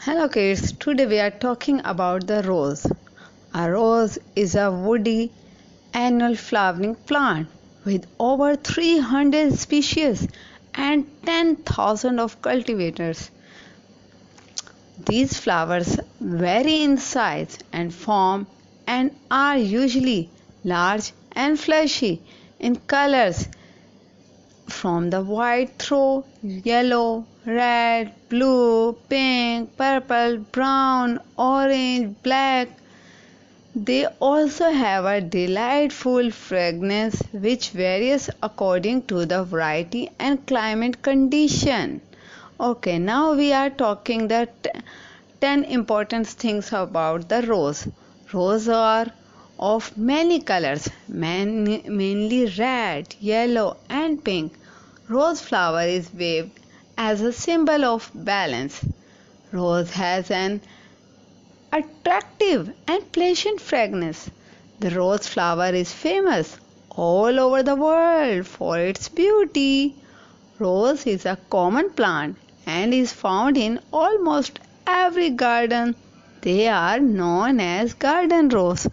Hello kids, today we are talking about the rose. A rose is a woody annual flowering plant with over 300 species and 10,000 of cultivators. These flowers vary in size and form and are usually large and fleshy in colors from the white through yellow, red, blue, pink, purple, brown, orange, black. They also have a delightful fragrance which varies according to the variety and climate condition. Okay, now we are talking the 10 important things about the rose. Roses are of many colors, mainly red, yellow, and pink. Rose flower is waved as a symbol of balance. Rose has an attractive and pleasant fragrance. The rose flower is famous all over the world for its beauty. Rose is a common plant and is found in almost every garden. They are known as garden rose